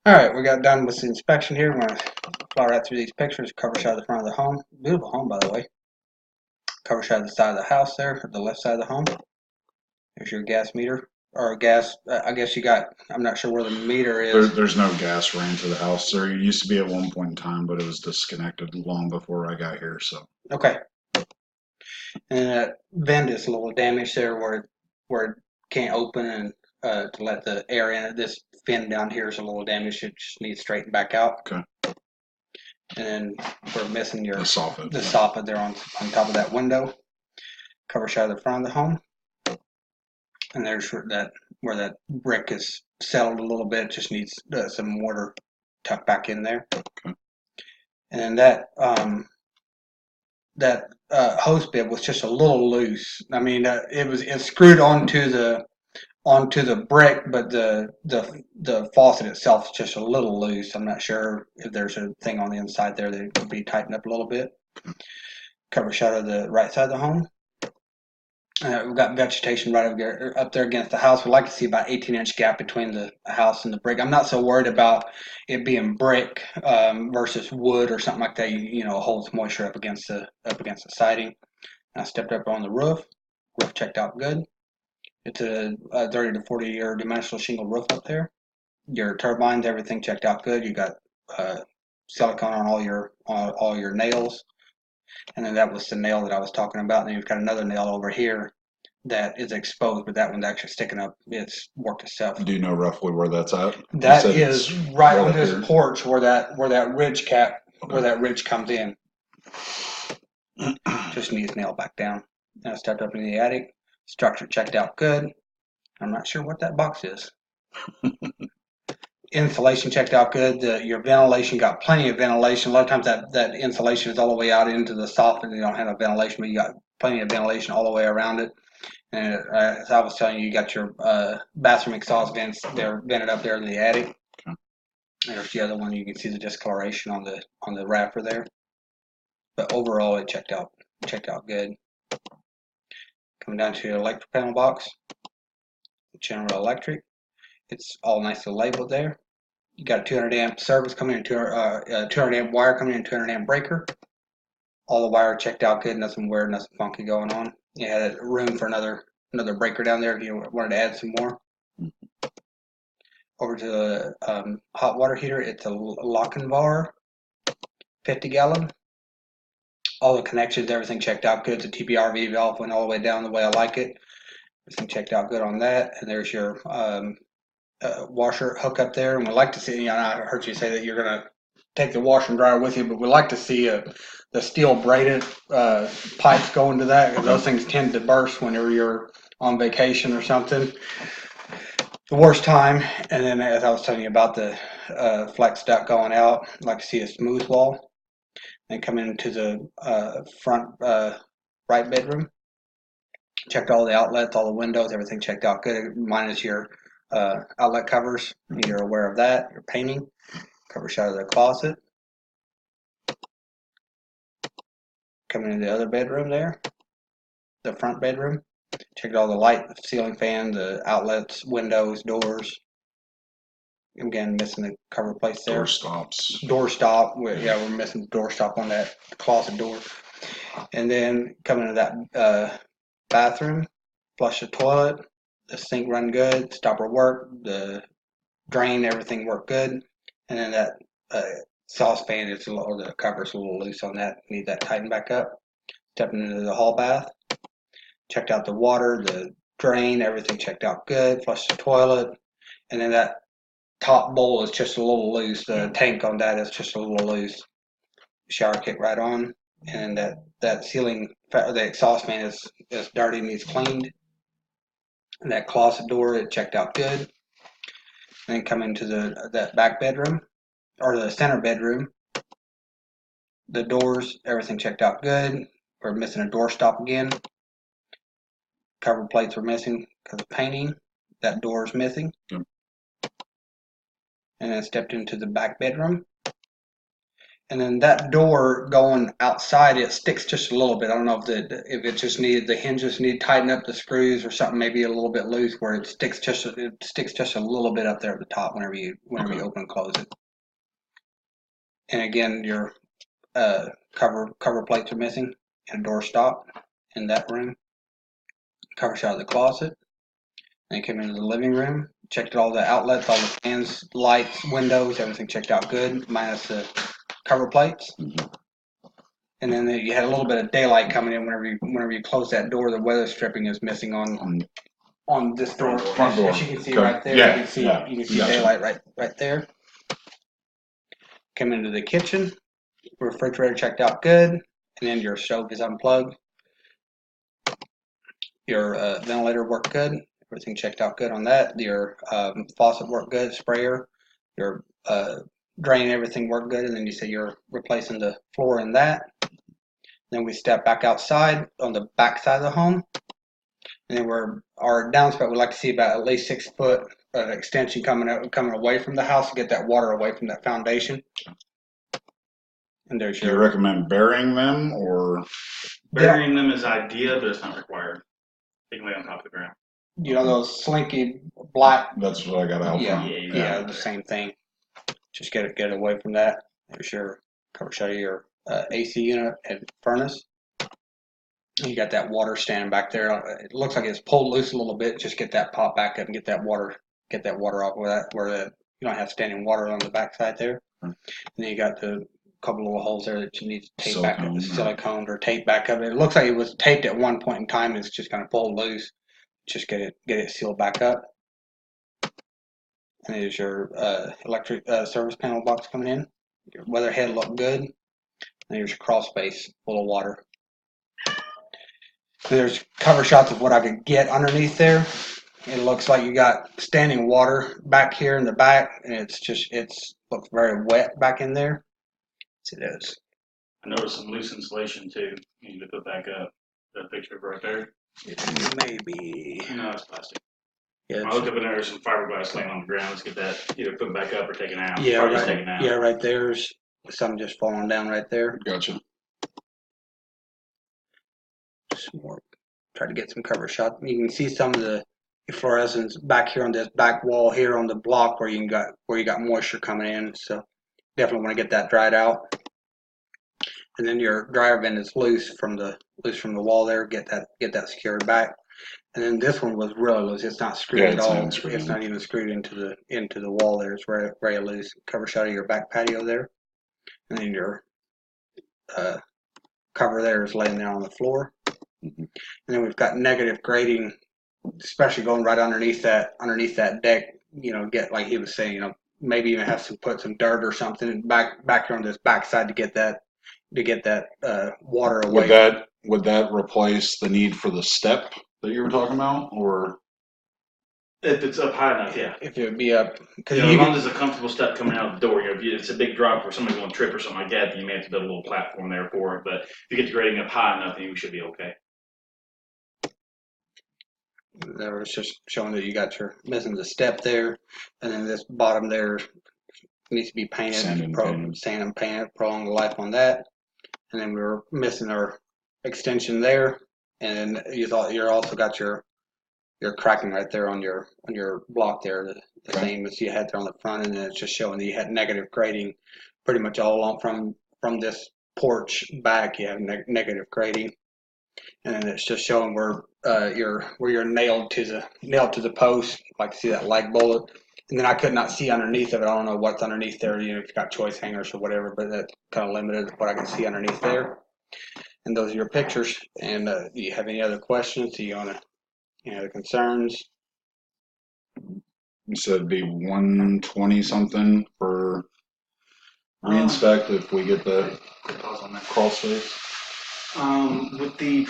Alright, we got done with the inspection here. I'm going to fly right through these pictures. Cover shot of the front of the home. Beautiful home, by the way. Cover shot of the side of the house there, or the left side of the home. There's your gas meter. Or gas, I guess you got, I'm not sure where the meter is. There's no gas ran to the house. There used to be at one point in time, but it was disconnected long before I got here. So Okay. And that vent is a little damaged there where it can't open and to let the air in. This fin down here is a little damaged. It just needs straightened back out. okay, And then we're missing the soffit. the soffit there on top of that window. Cover shot of the front of the home. And there's where that brick is settled a little bit. Just needs some mortar tucked back in there. Okay. And then that hose bib was just a little loose. I mean, it's screwed onto the brick, but the faucet itself is just a little loose. I'm not sure if there's a thing on the inside there that could be tightened up a little bit. Cover shot of the right side of the home. We've got vegetation right up there against the house. We'd like to see about 18-inch gap between the house and the brick. I'm not so worried about it being brick versus wood or something like that. You know, holds moisture up against the siding. I stepped up on the roof. Roof checked out good. It's a 30 to 40 year dimensional shingle roof up there. Your turbines, everything checked out good. You got silicone on all your nails. And then that was the nail that I was talking about. And then you've got another nail over here that is exposed, but that one's actually sticking up. It's worked itself. Do you know roughly where that's at? That is right on this here. porch where that ridge where that ridge comes in. Just needs nailed back down. And I stepped up in the attic. Structure checked out good. I'm not sure what that box is. Insulation checked out good. Your ventilation got plenty of ventilation. A lot of times that insulation is all the way out into the soffit and you don't have no ventilation, but you got plenty of ventilation all the way around it. And as I was telling you, you got your bathroom exhaust vents. They're vented up there in the attic. Okay. There's the other one. You can see the discoloration on the rafter there. But overall, it checked out good. Coming down to your electric panel box, General Electric. It's all nicely labeled there. You got a 200 amp service coming in, 200 amp wire coming in, 200 amp breaker. All the wire checked out good, nothing weird, nothing funky going on. You had room for another breaker down there if you wanted to add some more. Over to the hot water heater, it's a Lochinvar, 50 gallon. All the connections, everything checked out good. The TPRV valve went all the way down the way I like it. Everything checked out good on that. And there's your washer hook up there. And we like to see, you know, I heard you say that you're going to take the washer and dryer with you, but we like to see the steel braided pipes go into that, because those things tend to burst whenever you're on vacation or something. The worst time. And then, as I was telling you about the flex duct going out, I'd like to see a smooth wall. Then come into the front right bedroom. Checked all the outlets, all the windows, everything checked out good, minus your outlet covers. You're aware of that. Your painting. Cover shot of the closet. Coming into the other bedroom there, the front bedroom. Checked all the light, the ceiling fan, the outlets, windows, doors. Again, missing the cover place there. Door stops. Door stop. We're missing the door stop on that closet door. And then coming into that bathroom, flush the toilet, the sink run good, stopper worked, the drain, everything worked good. And then that saucepan, the cover's a little loose on that. Need that tightened back up. Stepping into the hall bath. Checked out the water, the drain, everything checked out good. Flushed the toilet. And then that top bowl is just a little loose. The tank on that is just a little loose. Shower kick right on. And that ceiling, the exhaust fan is dirty, needs cleaned. And that closet door, it checked out good. And then come into that back bedroom, or the center bedroom. The doors, everything checked out good. We're missing a door stop again. Cover plates were missing because of painting. That door is missing. Yep. And then stepped into the back bedroom. And then that door going outside, it sticks just a little bit. I don't know if it just needed the hinges need to tighten up the screws or something, maybe a little bit loose where it sticks just a little bit up there at the top whenever you open and close it. And again, your cover plates are missing and a door stop in that room. Cover shot of the closet. Then you came into the living room, checked all the outlets, all the fans, lights, windows, everything checked out good, minus the cover plates. And then you had a little bit of daylight coming in whenever you close that door. The weather stripping is missing on this door. Front door. As you can see Okay. right there, Yeah, you can see Gotcha. daylight right there. Come into the kitchen, refrigerator checked out good, and then your stove is unplugged. Your ventilator worked good. Everything checked out good on that. Your faucet worked good. Sprayer, your drain, everything worked good. And then you say you're replacing the floor in that. Then we step back outside on the back side of the home. And then our downspout, we'd like to see about at least 6 foot extension coming away from the house to get that water away from that foundation. And there's Do you recommend burying them or? Burying them is idea, but it's not required. They can lay on top of the ground. You know those slinky black. That's what I got out from. Yeah, the same thing. Just get it away from that. There's your cover shot of your AC unit and furnace. You got that water standing back there. It looks like it's pulled loose a little bit. Just get that pop back up and get that water off where you don't have standing water on the backside there. And then you got the couple little holes there that you need to tape back up, silicone or tape back up. It looks like it was taped at one point in time. It's just kind of pulled loose. Just get it sealed back up. And there's your electric service panel box coming in. Your weather head looked good. And there's your crawl space full of water. There's cover shots of what I could get underneath there. It looks like you got standing water back here in the back, and it's looks very wet back in there. Yes, it is. I noticed some loose insulation too. You need to put back up that picture right there. Maybe. No, it's plastic. Yeah, I looked up and there's some fiberglass laying on the ground. Let's get that either put back up or taken out. yeah, Probably right. just taken out. Yeah, right there's some just falling down right there. Gotcha. Just more. Try to get some cover shot. You can see some of the fluorescence back here on this back wall here on the block where you got moisture coming in. So definitely want to get that dried out. And then your dryer vent is loose from the wall there. Get that secured back. And then this one was really loose. It's not screwed at all. It's not even screwed into the wall there. It's very loose. Cover shot of your back patio there. And then your cover there is laying there on the floor. And then we've got negative grading, especially going right underneath that deck. You know, get like he was saying, you know, maybe even have to put some dirt or something back here on this back side to get that water away. Would that replace the need for the step that you were talking about, or If it's up high enough, yeah. If it would be up, because As long as there's a comfortable step coming out the door, if it's a big drop where somebody's going to trip or something like that, then you may have to build a little platform there for it. But if you get the grading up high enough, then you should be okay. That was just showing that you got your missing the step there, and then this bottom there needs to be painted, sand and painted, prolong the life on that. And then we were missing our extension there, and then you're also got your cracking right there on your block there, the same as you had there on the front, and then it's just showing that you had negative grading pretty much all along from this porch back. You have negative grading, and then it's just showing where you're nailed to the post. Like to see that light bullet, and then I could not see underneath of it. I don't know what's underneath there. You know, if you've got choice hangers or whatever, but that kind of limited what I can see underneath there. And those are your pictures. And do you have any other questions? Do you want to? Any other concerns? you said it'd be 120 something for reinspect if we get the crawl space? With the